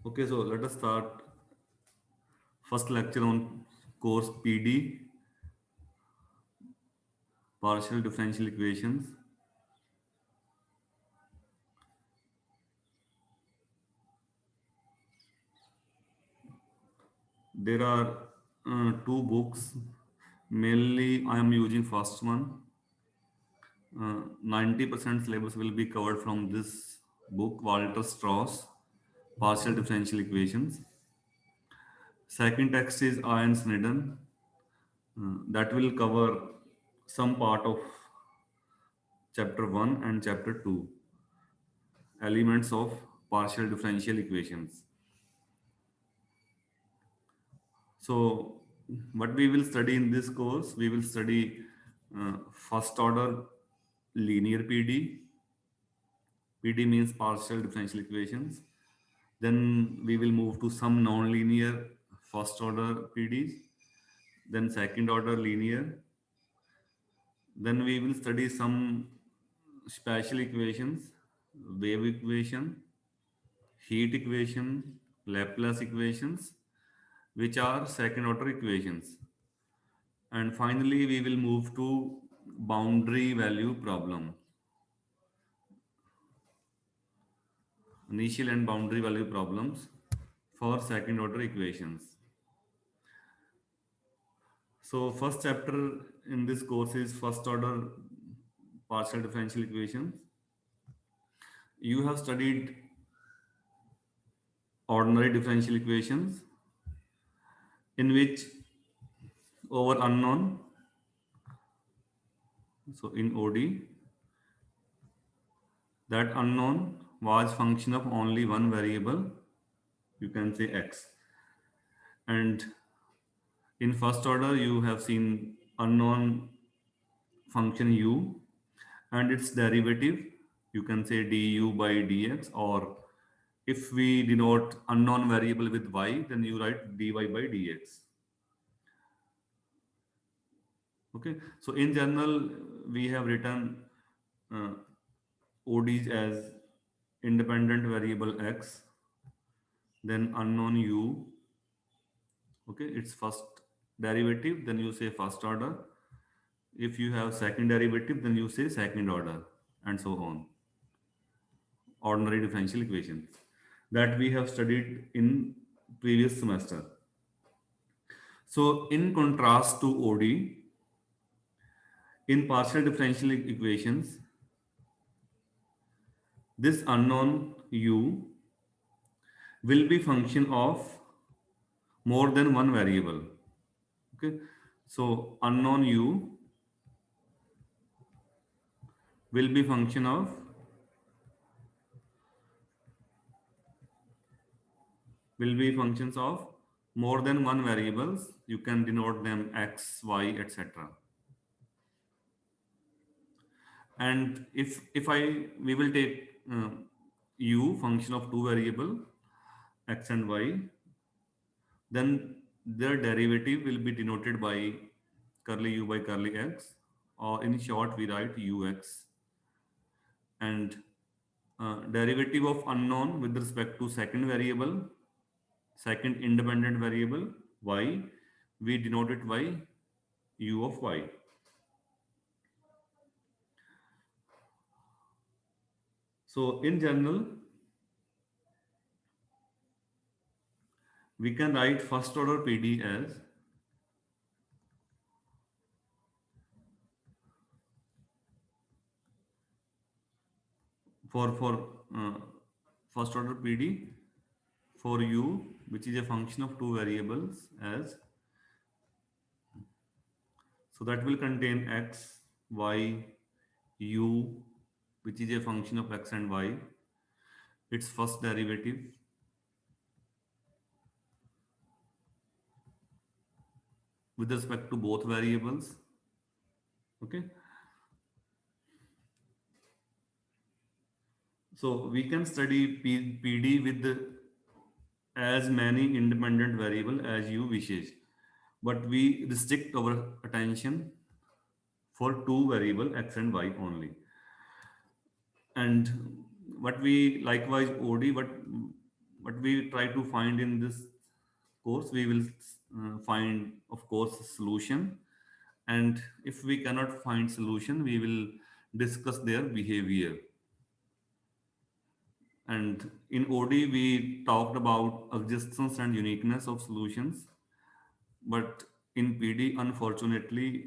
Okay, so let us start first lecture on course PD, partial differential equations. There are two books. Mainly, I am using first one. 90% syllabus will be covered from this book, Walter Strauss, Partial Differential Equations. Second text is Iron Snedden. That will cover some part of chapter 1 and chapter 2, elements of partial differential equations. So, what we will study in this course, we will study first order linear PD. PD means partial differential equations. Then we will move to some non-linear first order PDs. Then second order linear. Then we will study some special equations, wave equation, heat equation, Laplace equations, which are second order equations. And finally, we will move to boundary value problem, initial and boundary value problems for second order equations. So first chapter in this course is first order partial differential equations. You have studied ordinary differential equations in which over unknown, so in OD, that unknown was function of only one variable, you can say x. And in first order, you have seen unknown function u and its derivative, you can say du by dx, or if we denote unknown variable with y, then you write dy by dx. Okay, so in general, we have written uh, ODs as independent variable x, then unknown u. Okay, it's first derivative, then you say first order. If you have second derivative, then you say second order, and so on. Ordinary differential equations that we have studied in previous semester. So in contrast to OD, in partial differential equations, this unknown u will be function of more than one variable. Okay, so unknown u will be function of will be functions of more than one variables. You can denote them x, y, etc. And if I we will take u function of two variable x and y, then their derivative will be denoted by curly u by curly x, or in short we write ux. And derivative of unknown with respect to second variable, second independent variable y, we denote it by u of y. So in general, we can write first order PD as for uh, first order PD for u, which is a function of two variables, as so that will contain x, y, u, which is a function of x and y, its first derivative, with respect to both variables. Okay, so we can study PD with as many independent variable as you wishes, but we restrict our attention for two variable x and y only. And what we likewise OD, But we try to find in this course, we will find of course solution, and if we cannot find solution, we will discuss their behavior. And in OD, we talked about existence and uniqueness of solutions. But in PD, unfortunately,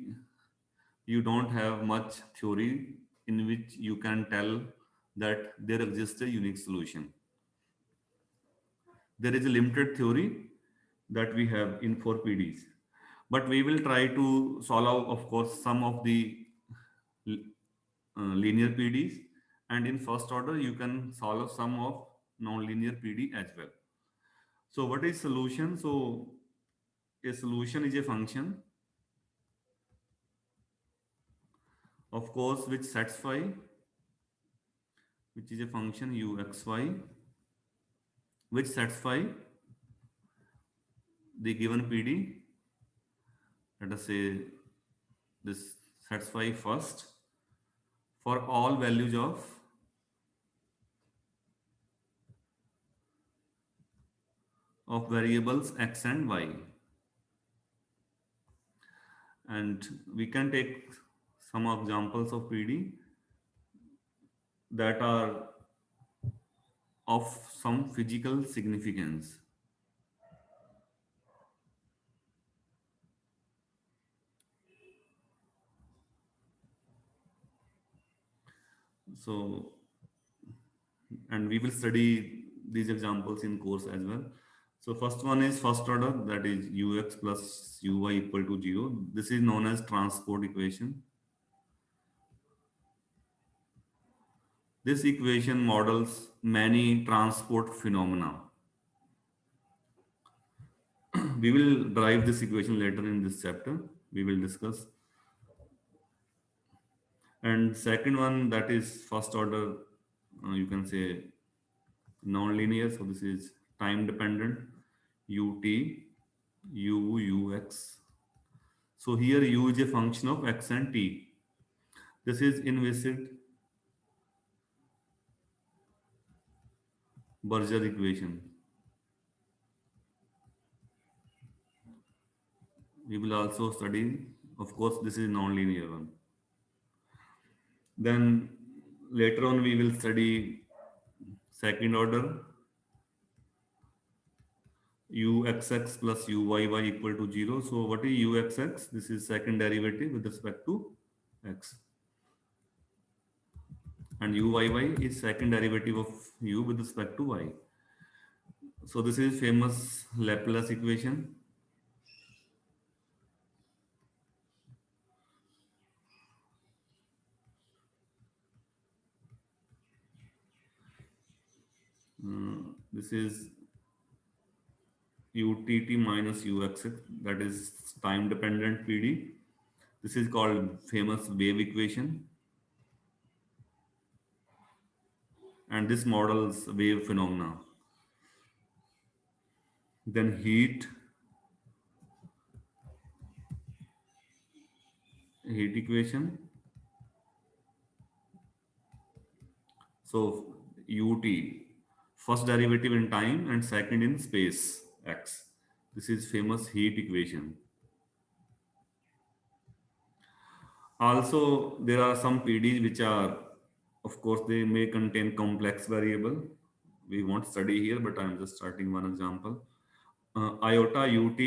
you don't have much theory in which you can tell that there exists a unique solution. There is a limited theory that we have in for PDs. But we will try to solve out, of course, some of the linear PDs. And in first order, you can solve some of non-linear PD as well. So what is solution? So a solution is a function, of course, which is a function uxy, which satisfy the given PD. Let us say this satisfy first for all values of variables x and y. And we can take some examples of PD that are of some physical significance. So, and we will study these examples in course as well. So first one is first order, that is ux plus uy equal to 0. This is known as transport equation. This equation models many transport phenomena. We will derive this equation later in this chapter. We will discuss. And second one, that is first order, you can say non-linear. So this is time dependent, ut, ux. So here u is a function of x and t. This is inviscid Berger equation. We will also study, of course, this is non-linear one. Then later on we will study second order, uxx plus uyy equal to 0. So what is uxx? This is second derivative with respect to x. And uyy is second derivative of u with respect to y. So this is famous Laplace equation. This is utt minus uxx, that is time dependent PD. This is called famous wave equation. And this models wave phenomena. Then heat equation. So ut, first derivative in time and second in space x. This is famous heat equation. Also, there are some PDs which are, of course, they may contain complex variable. We won't study here, but I'm just starting one example. Iota ut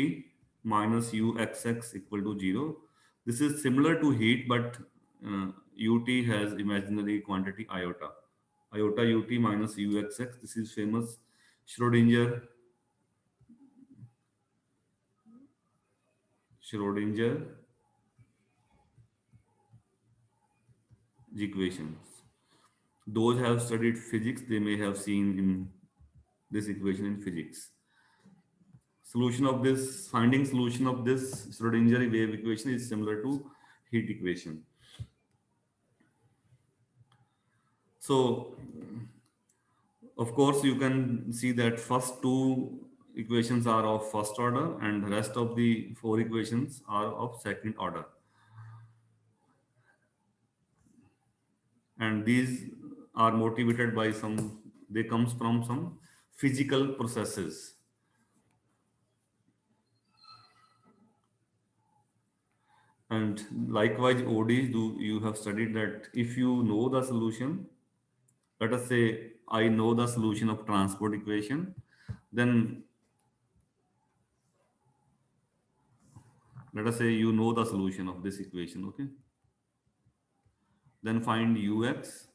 minus uxx equal to 0. This is similar to heat, but ut has imaginary quantity iota. Iota ut minus uxx. This is famous Schrodinger equations. Those have studied physics, they may have seen in this equation in physics. Finding solution of this Schrodinger wave equation is similar to heat equation. So, of course, you can see that first two equations are of first order and the rest of the four equations are of second order. And these are motivated by they comes from some physical processes. And likewise, ODs, do you have studied that if you know the solution, let us say I know the solution of transport equation, then let us say you know the solution of this equation, okay? Then find ux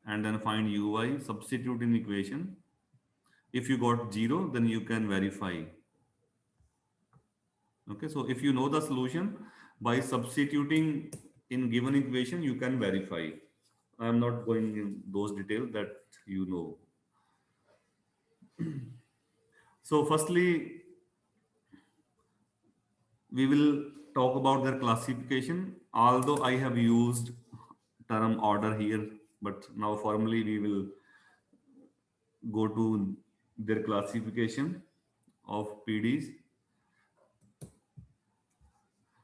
and then find uy, substitute in equation. If you got 0, then you can verify. Okay, so if you know the solution, by substituting in given equation, you can verify. I am not going in those details that you know. So firstly, we will talk about their classification. Although I have used term order here, but now formally we will go to their classification of PDs.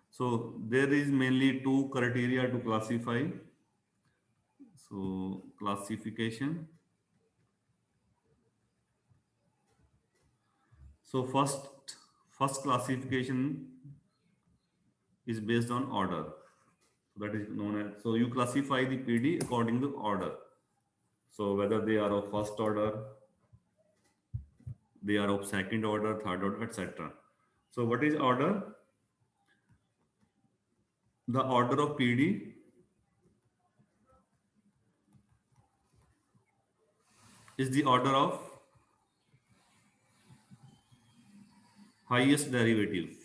So there is mainly two criteria to classify. So classification. So first classification is based on order. So that is known as, so you classify the PD according to order. So whether they are of first order, they are of second order, third order, etc. So what is order? The order of PD is the order of highest derivative.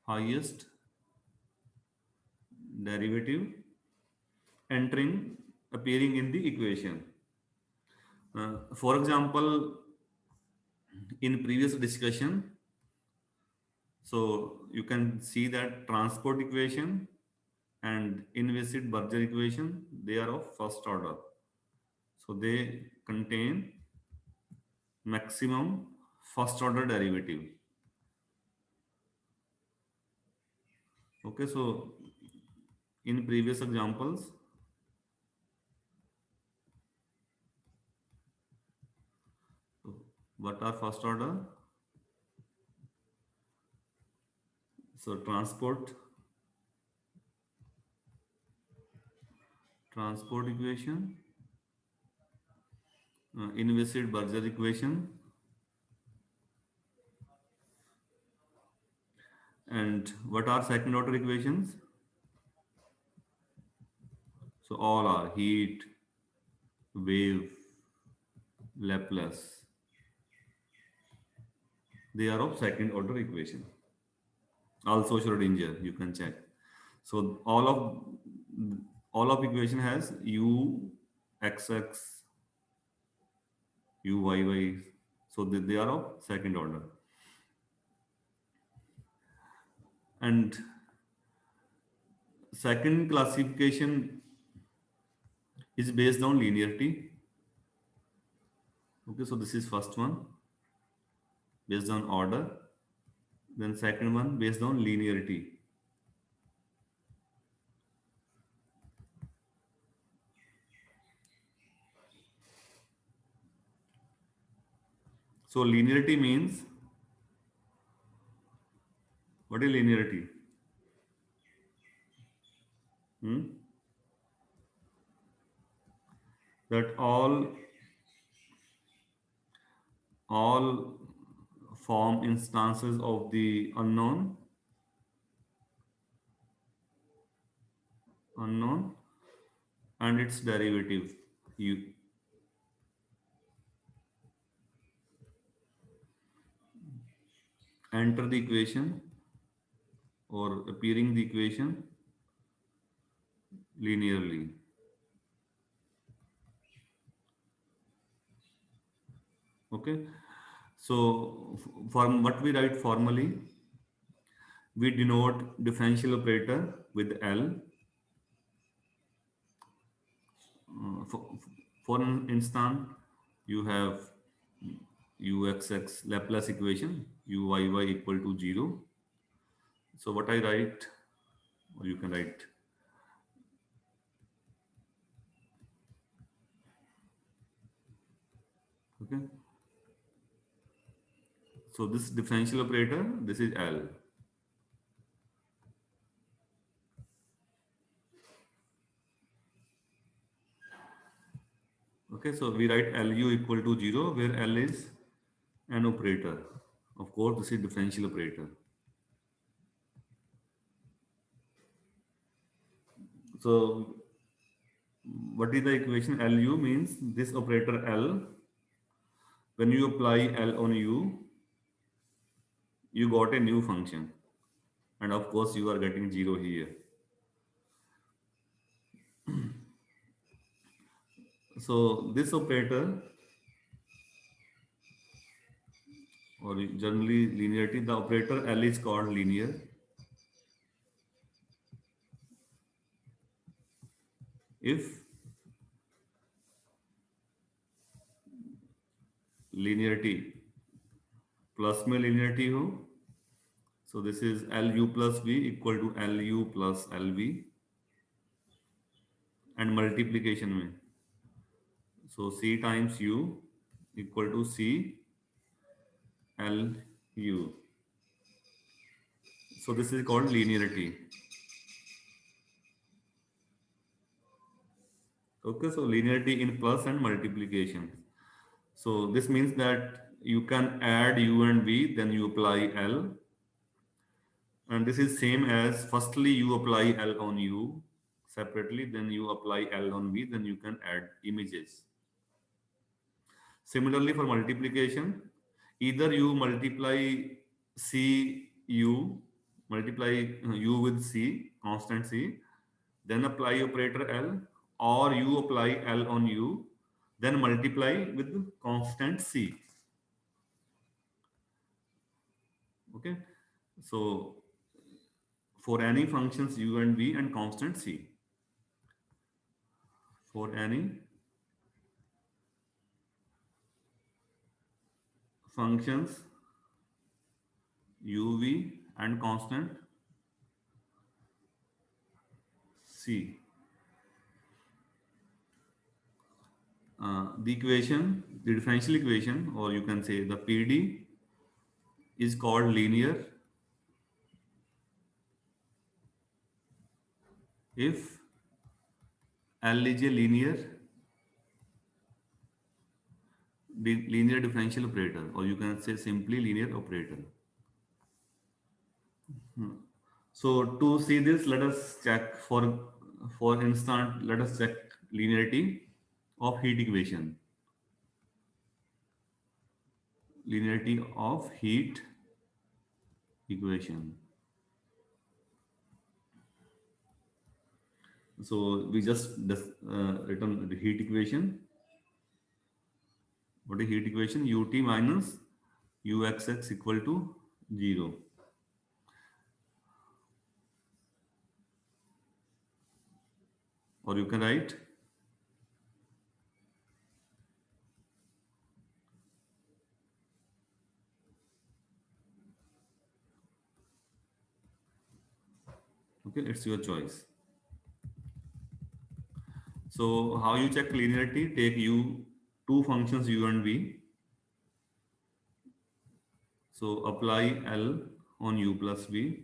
Highest derivative entering appearing in the equation. For example, in previous discussion, so you can see that transport equation and inviscid Berger equation, they are of first order. So they contain maximum first order derivative. Okay, so in previous examples, so what are first order? So transport equation, inviscid Berger equation, and what are second order equations? So all are heat, wave, Laplace. They are of second order equation. Also Schrodinger, you can check. So all of equation has u, xx, uyy. So they are of second order. And second classification is based on linearity. Okay, so this is first one based on order. Then second one based on linearity. So linearity means, what is linearity? Hmm? That all form instances of the unknown and its derivative you enter the equation or appearing the equation linearly. Okay, so from what we write formally, we denote differential operator with L. For an instant, you have uxx Laplace equation, uyy equal to 0. So what I write, or you can write Okay. So this differential operator, this is L. Okay, so we write Lu equal to 0, where L is an operator. Of course, this is differential operator. So what is the equation? Lu means this operator L. When you apply L on U, you got a new function. And of course, you are getting 0 here. So this operator, or generally linearity, the operator L is called linear. If linearity plus में linearity हो, so this is Lu plus V equal to Lu plus Lv, and multiplication में, so C times U equal to C Lu. So this is called linearity. Okay, so linearity in plus and multiplication. So this means that you can add U and V, then you apply L. And this is same as firstly you apply L on U separately, then you apply L on V, then you can add images. Similarly for multiplication, either you multiply multiply U with C, constant C, then apply operator L, or you apply L on U, then multiply with constant C. Okay, so for any functions U and V and constant C, for any functions U, V and constant C, the differential equation, or you can say the PD, is called linear if L is a linear differential operator, or you can say simply linear operator. So to see this, let us check for instance, let us check linearity of heat equation. Linearity of heat equation. So we just written the heat equation. What is heat equation? Ut minus Uxx equal to 0. Or you can write okay, it's your choice. So how you check linearity? Take two functions U and V. So apply L on U plus V.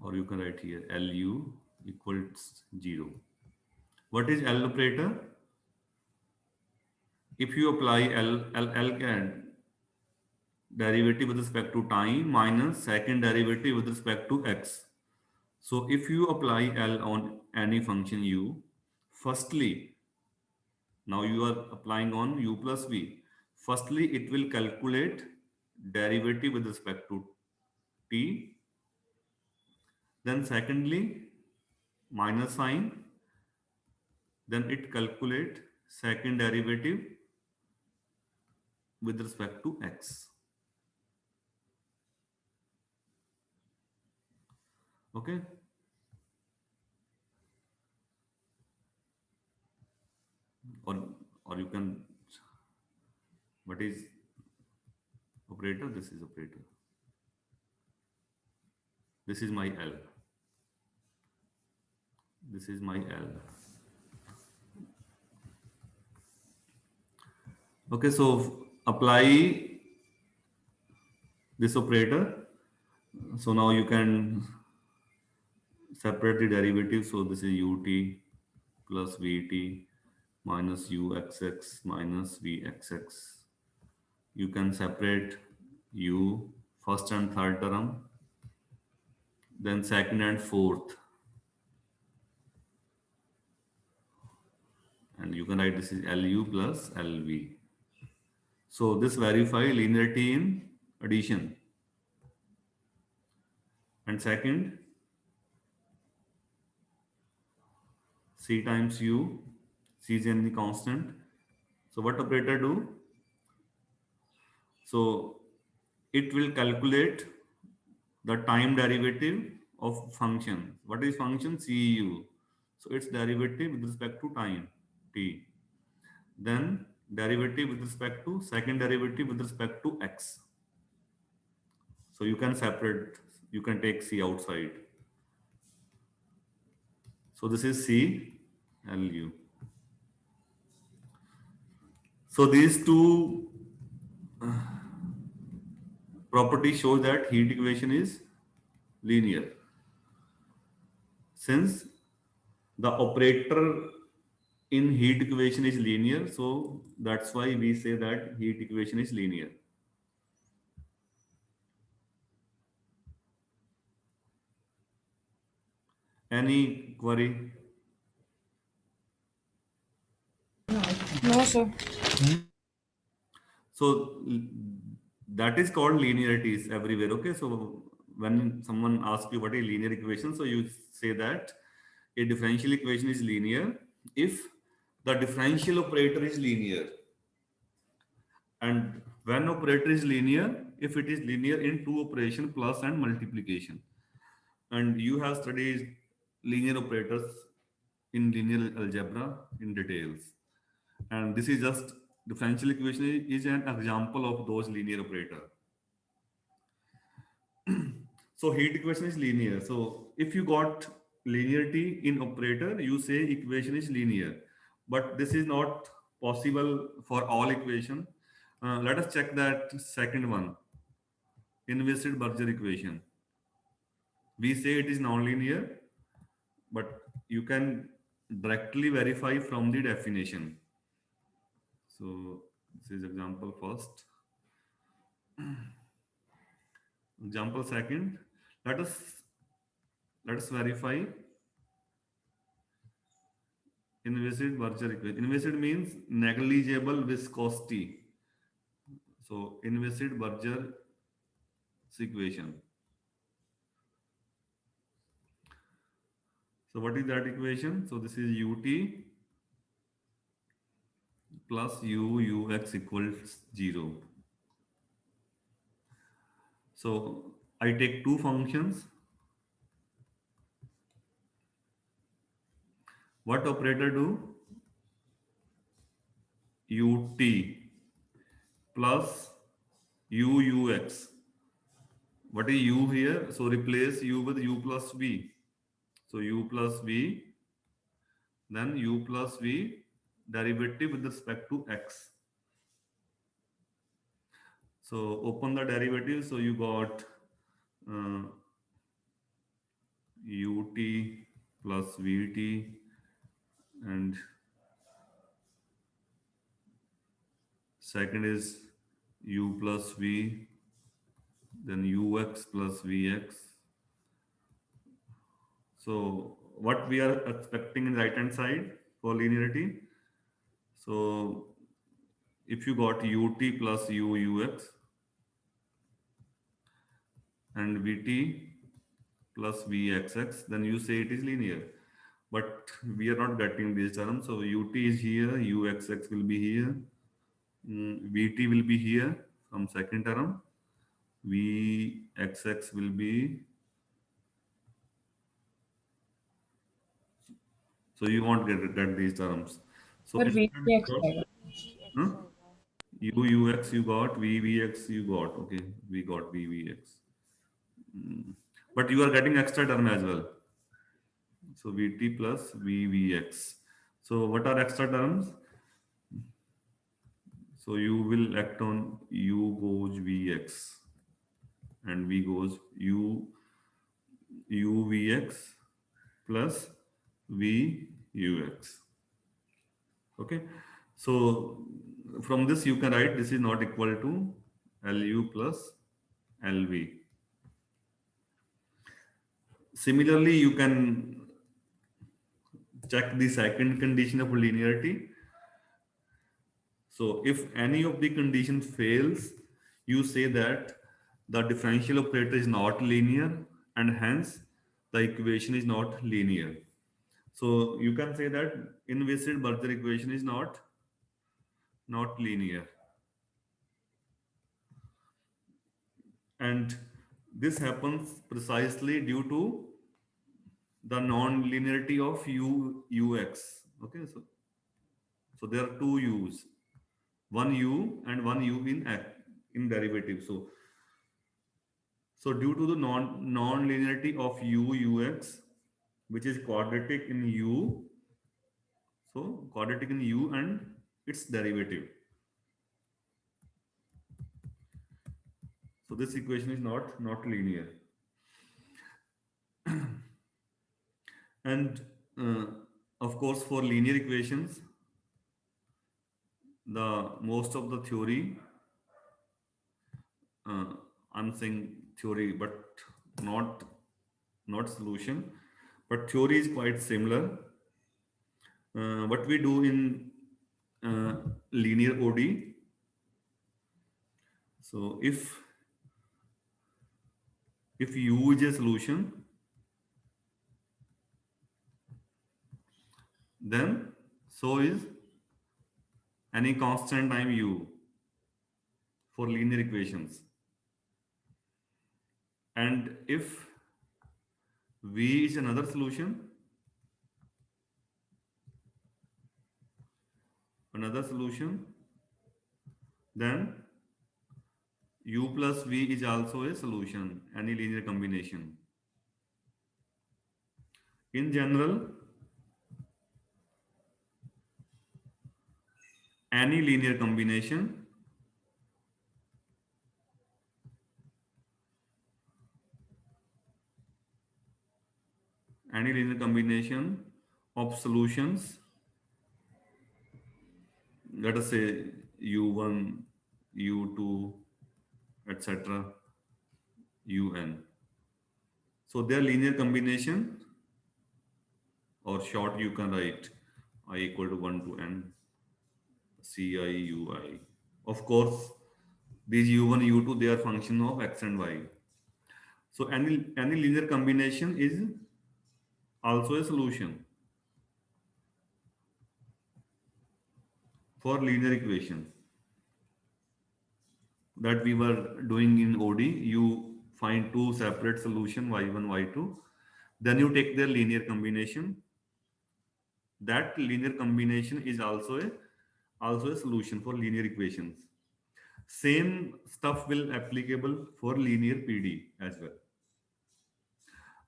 Or you can write here Lu equals 0. What is L operator? If you apply L can derivative with respect to time minus second derivative with respect to x. So if you apply L on any function U, firstly, now you are applying on U plus V. Firstly, it will calculate derivative with respect to t. Then secondly, minus sign. Then it calculate second derivative with respect to x. Okay. Or or you can, what is operator? This is operator. This is my L. This is my L. Okay, so apply this operator. So now you can separate the derivative. So this is ut plus vt minus uxx minus vxx. You can separate u first and third term, then second and fourth, and you can write this is lu plus lv. So this verify linearity in addition. And second, c times u, c is any constant. So what operator do? So it will calculate the time derivative of function. What is function? CU. So its derivative with respect to time t. Then derivative with respect to second derivative with respect to x. So you can separate, you can take c outside. So this is C LU. So these two properties show that heat equation is linear. Since the operator in heat equation is linear, so that's why we say that heat equation is linear. Any query? No, sir. So that is called linearities everywhere. Okay, so when someone asks you what is linear equation, so you say that a differential equation is linear if the differential operator is linear, and when operator is linear, if it is linear in two operation plus and multiplication. And you have studied linear operators in linear algebra in details. And this is just differential equation is an example of those linear operator. So heat equation is linear. So if you got linearity in operator, you say equation is linear. But this is not possible for all equation. Let us check that second one, inverted Berger equation. We say it is nonlinear, but you can directly verify from the definition. So this is example first. Example second. Let us let us verify inviscid Berger equation. Inviscid means negligible viscosity. So inviscid Berger equation. So what is that equation? So this is ut plus ux equals 0. So I take two functions. What operator do? Ut plus ux. What is u here? So replace u with u plus v. So u plus v, then u plus v derivative with respect to x. So open the derivative. So you got ut plus vt and second is u plus v, then ux plus vx. So what we are expecting in right hand side for linearity. So if you got ut plus ux and vt plus vxx, then you say it is linear. But we are not getting these terms. So ut is here, uxx will be here, vt will be here from second term, vxx will be. So you won't get these terms. So Sir, instead VPX you got, आएगा. huh? ux you got, vvx you got. Okay, we got vvx. But you are getting extra term as well. So Vt plus Vvx. So what are extra terms? So u will act on u goes Vx and v goes uvx plus vux. Okay. So from this you can write this is not equal to lu plus lv. Similarly, you can check the second condition of linearity. So if any of the conditions fails, you say that the differential operator is not linear and hence the equation is not linear. So you can say that inviscid-Berger equation is not linear. And this happens precisely due to the non-linearity of ux. Okay, so there are two u's, one u and one u in derivative. So due to the non-linearity of ux, which is quadratic in u, so quadratic in u and its derivative. So this equation is not linear. And uh, of course, for linear equations, the most of the theory, uh, I'm saying theory, but not not solution, but theory is quite similar. What we do in uh, linear OD. So if U is a solution, then so is any constant time U for linear equations. And if V is another solution, then U plus V is also a solution, any linear combination. In general, any linear combination of solutions, let us say u1, u2, etc., un. So their linear combination, or short you can write I equal to 1 to n ci ui. Of course, these u1, u2, they are function of x and y. So any linear combination is also a solution for linear equation that we were doing in OD. You find two separate solution y1, y2. Then you take their linear combination. That linear combination is also a solution for linear equations. Same stuff will applicable for linear PD as well.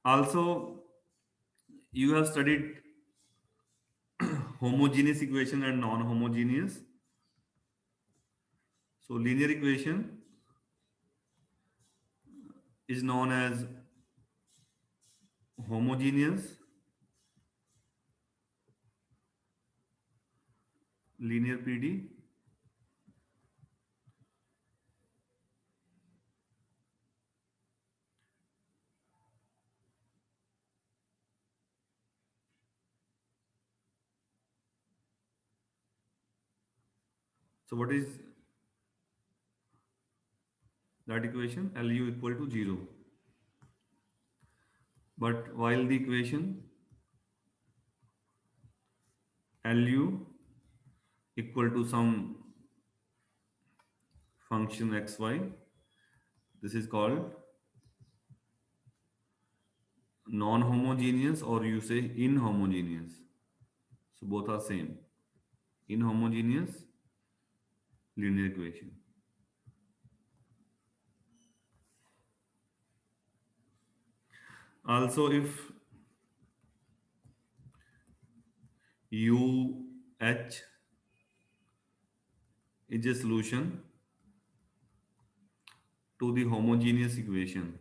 Also, you have studied homogeneous equation and non-homogeneous. So linear equation is known as homogeneous linear PD. So what is that equation? Lu equal to 0. But while the equation Lu equal to some function xy, this is called non-homogeneous, or you say inhomogeneous. So both are same. Inhomogeneous linear equation. Also, if UH is a solution to the homogeneous equation,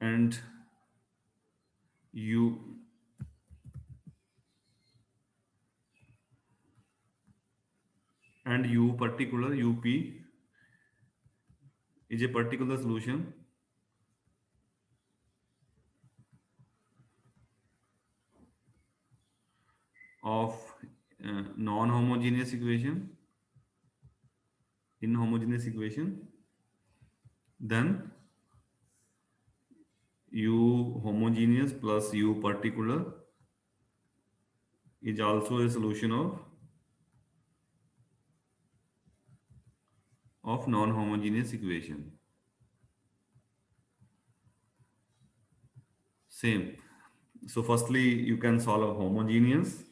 and U and U particular UP is a particular solution of non-homogeneous equation, inhomogeneous equation, then U homogeneous plus U particular is also a solution of non-homogeneous equation. Same. So firstly, you can solve a homogeneous,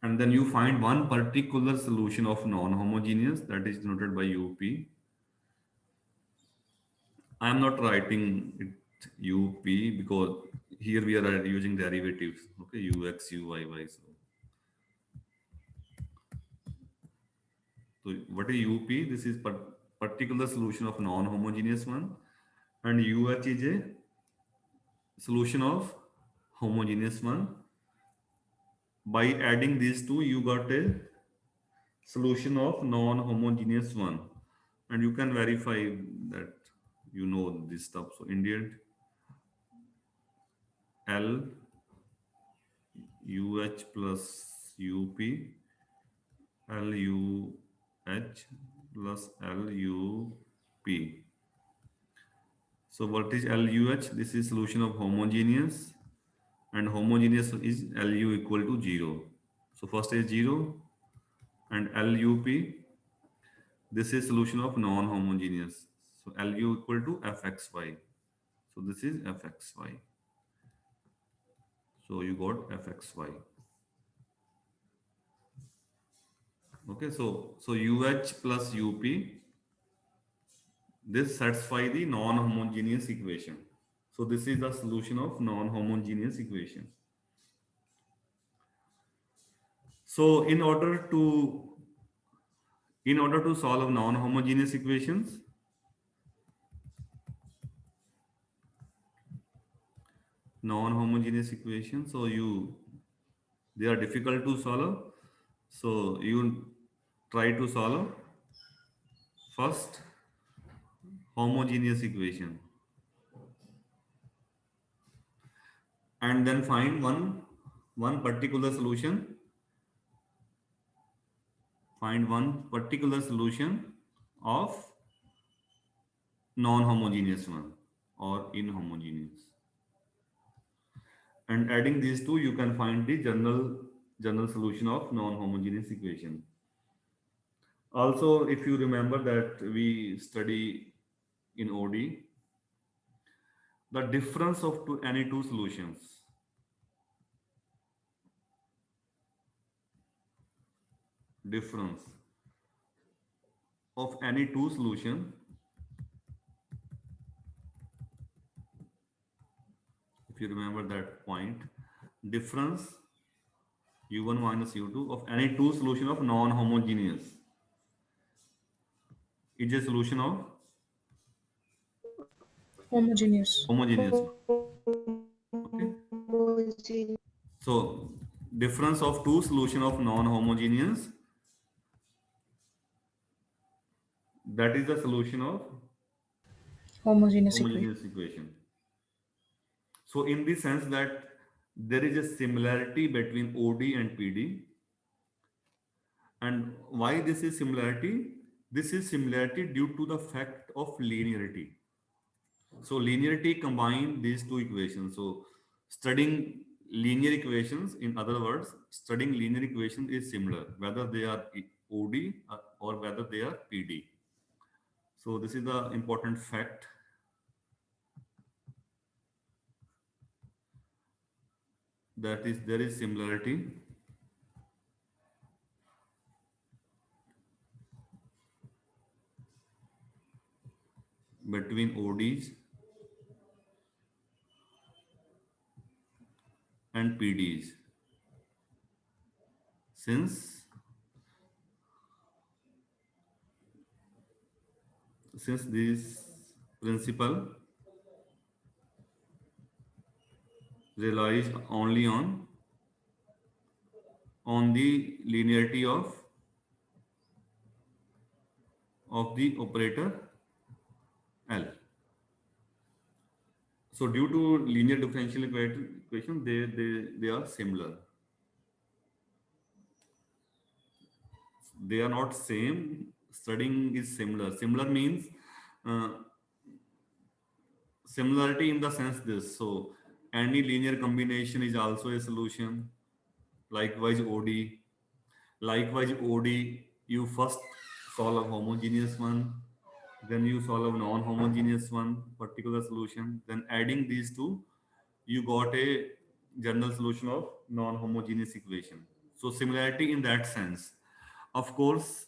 and then you find one particular solution of non-homogeneous that is denoted by UP. I am not writing it UP because here we are using derivatives. Okay, UX, UYY. So what is UP? This is particular solution of non-homogeneous one, and UH is a solution of homogeneous one. By adding these two, you got a solution of non-homogeneous one, and you can verify that you know this stuff. So Indian L UH plus UP LUH plus LUP. So what is LUH? This is solution of homogeneous, and homogeneous is LU equal to 0. So first is 0, and LUP, this is solution of non-homogeneous. So LU equal to FXY. So this is FXY. So you got FXY. Okay, so UH plus UP, this satisfy the non-homogeneous equation. So this is the solution of non-homogeneous equation. So in order to solve non-homogeneous equations, so they are difficult to solve. So you try to solve first homogeneous equation, and then find one particular solution. Find one particular solution of non-homogeneous one or inhomogeneous. And adding these two, you can find the general solution of non-homogeneous equation. Also, if you remember that we study in OD, the difference of any two solutions. Difference of any two solution, if you remember that point, difference U1 minus U2 of any two solution of non-homogeneous is a solution of Homogeneous. homogeneous. Okay. So difference of two solution of non-homogeneous, that is the solution of Homogeneous equation. homogeneous equation. So in the sense that there is a similarity between OD and PD. And why this is similarity? This is similarity due to the fact of linearity. So linearity combine these two equations. So studying linear equations, in other words, studying linear equations is similar, whether they are OD or whether they are PD. So this is the important fact. That is, there is similarity between ODs and PDs. Since this principle relies only on the linearity of the operator L. So due to linear differential equation, they are similar. They are not same. Studying is similar. Similar means uh, similarity in the sense this. So any linear combination is also a solution. Likewise, OD. Likewise, OD, you first solve a homogeneous one, then you solve a non-homogeneous one, particular solution. Then adding these two, you got a general solution of non-homogeneous equation. So similarity in that sense. Of course,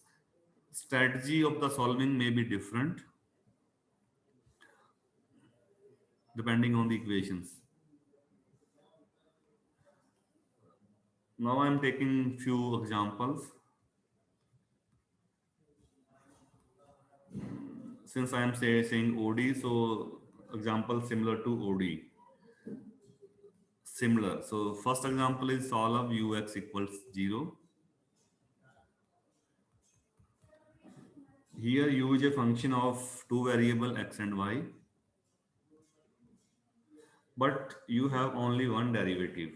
strategy of the solving may be different depending on the equations. Now I'm taking few examples. Since I am saying OD, so example similar to OD. Similar. So first example is solve ux equals 0. Here u is a function of two variable x and y, but you have only one derivative.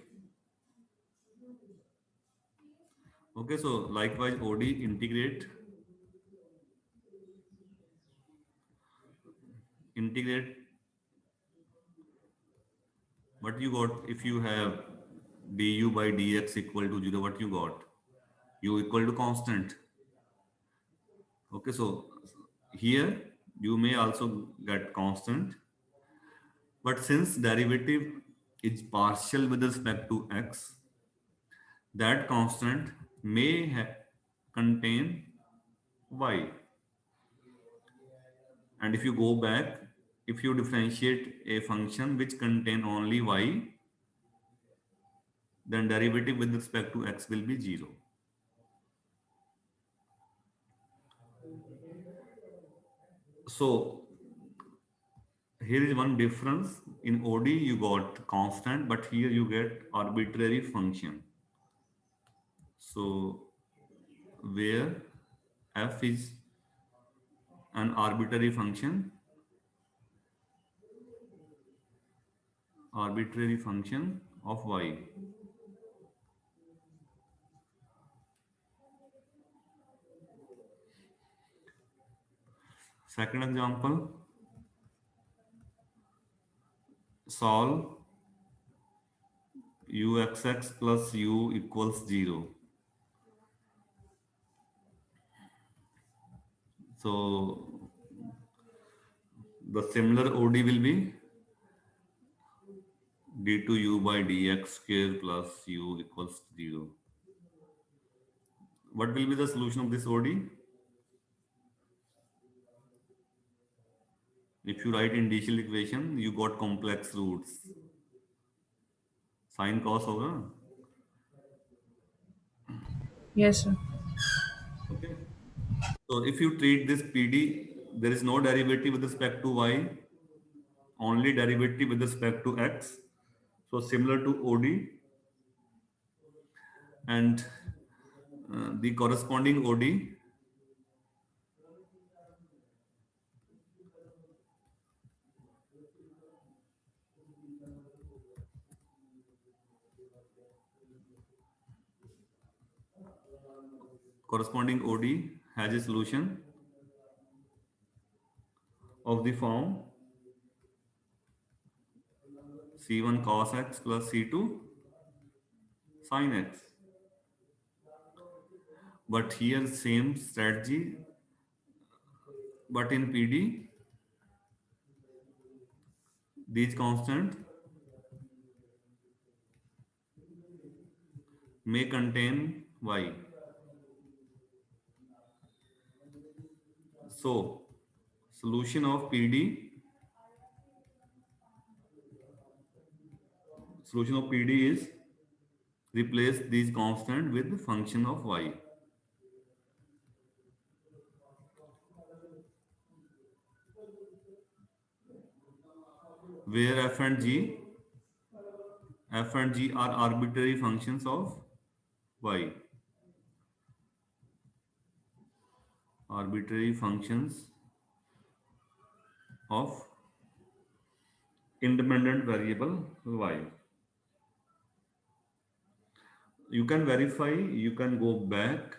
Okay, so likewise OD integrate what you got if you have du by dx equal to 0, what you got? U equal to constant. Okay, so here you may also get constant, but since derivative is partial with respect to x, that constant may contain y. And if you go back, if you differentiate a function which contain only y, then derivative with respect to x will be 0. So here is one difference. In OD you got constant, but here you get arbitrary function. So where f is an arbitrary function of y. Second example, solve uxx plus u equals 0. So the similar OD will be d2u by dx square plus u equals 0. What will be the solution of this OD? If you write initial equation, you got complex roots. Sin cos होगा. Yes, sir. Okay. So if you treat this PD, there is no derivative with respect to y, only derivative with respect to x. So similar to OD, and the corresponding OD has a solution of the form C1 cos x plus C2 sin x. But here same strategy, but in PD, these constant may contain y. So Solution of PD. Solution of PD is replace these constant with the function of y. Where f and g are arbitrary functions of y. Arbitrary functions of independent variable y. You can verify, you can go back,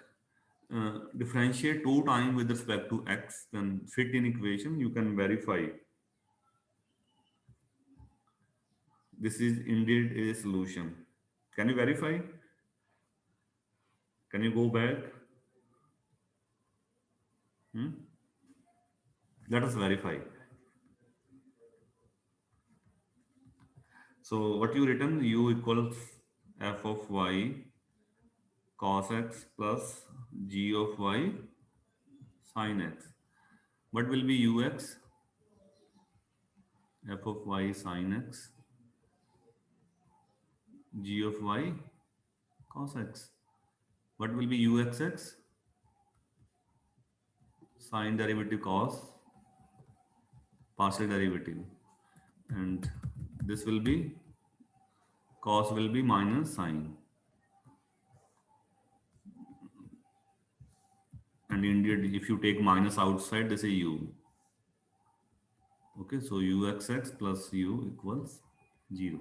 differentiate 2 times with respect to x, then fit in equation, you can verify. This is indeed a solution. Can you verify? Can you go back? Let us verify. So what you written, u equals f of y cos x plus g of y sin x. What will be ux? F of y sin x, g of y cos x. What will be uxx? Sine derivative cos, partial derivative. And this will be, cos will be minus sine. And indeed, if you take minus outside, they say u. Okay, so uxx plus u equals 0.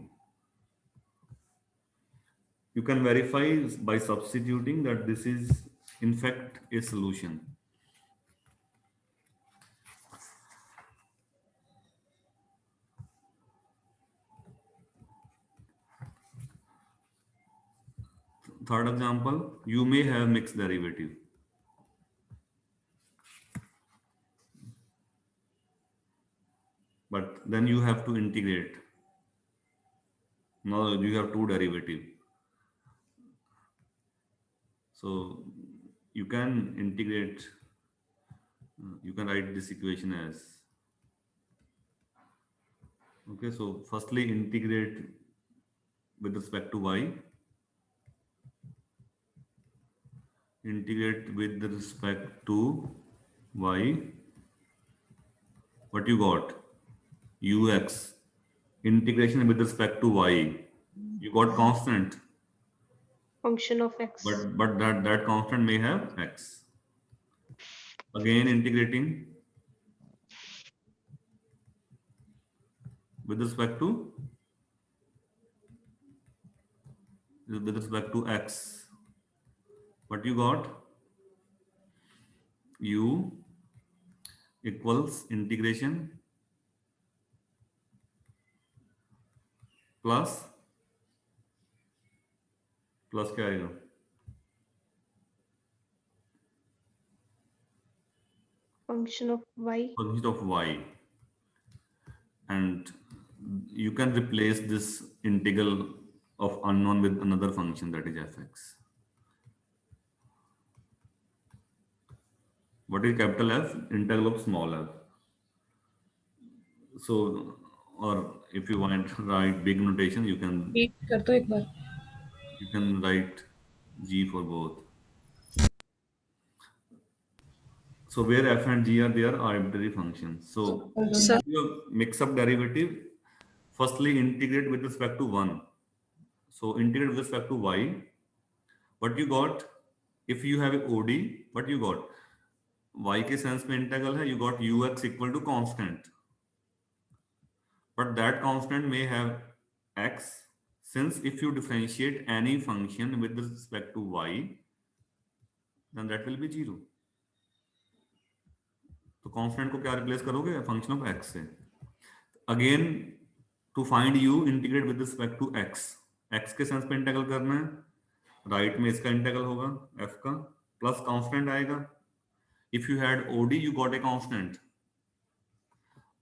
You can verify by substituting that this is in fact a solution. Third example, you may have mixed derivative. But then you have to integrate. Now you have two derivative. So you can integrate, you can write this equation as, okay, so firstly integrate with respect to y, integrate with respect to y, what you got? Ux, integration with respect to y, you got constant. Function of x. But that constant may have x. Again integrating with respect to x. What you got? U equals integration plus क्या आएगा? Function of y. Function of y. And you can replace this integral of unknown with another function, that is fx. What is capital F? Integral of small f. So, or if you want to write big notation, you can Read कर दो एक बार. write g for both. So where f and g are there arbitrary functions. So Sir, if you have mix-up derivative, firstly integrate with respect to 1. So integrate with respect to y. What you got? If you have a OD, what you got? Y के sense में integral है, you got ux equal to constant. But that constant may have x, since if you differentiate any function with respect to y, then that will be 0. तो constant को क्या replace करोगे? Function of x से. Again, to find u, integrate with respect to x. x के sense पे integral करना है, right में इसका इंटीग्रल होगा f का, प्लस कांस्टेंट आएगा. If you had OD, you got a constant.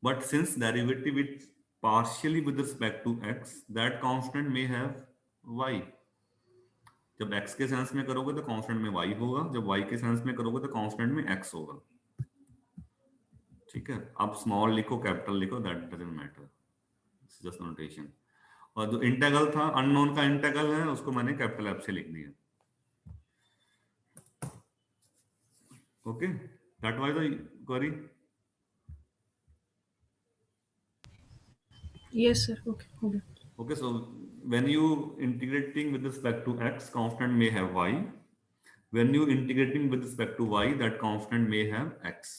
But since derivative is partially with respect to x, that constant may have y. जब x के सेंस में करोगे तो कांस्टेंट में y होगा, जब y के सेंस में करोगे तो कांस्टेंट में x होगा. ठीक है, आप स्मॉल लिखो कैपिटल लिखो, that doesn't matter, it's just notation. और जो इंटेग्रल था, अननोन का इंटेग्रल है, उसको मैंने कैपिटल एफ से लिख दिया। Okay, that was the query. Yes, sir. Okay. Okay. Okay, so when you integrating with respect to x, constant may have y. When you integrating with respect to y, that constant may have x.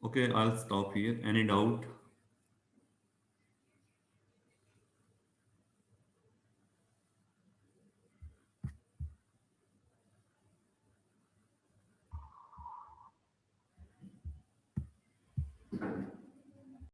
Okay, I'll stop here. Any doubt?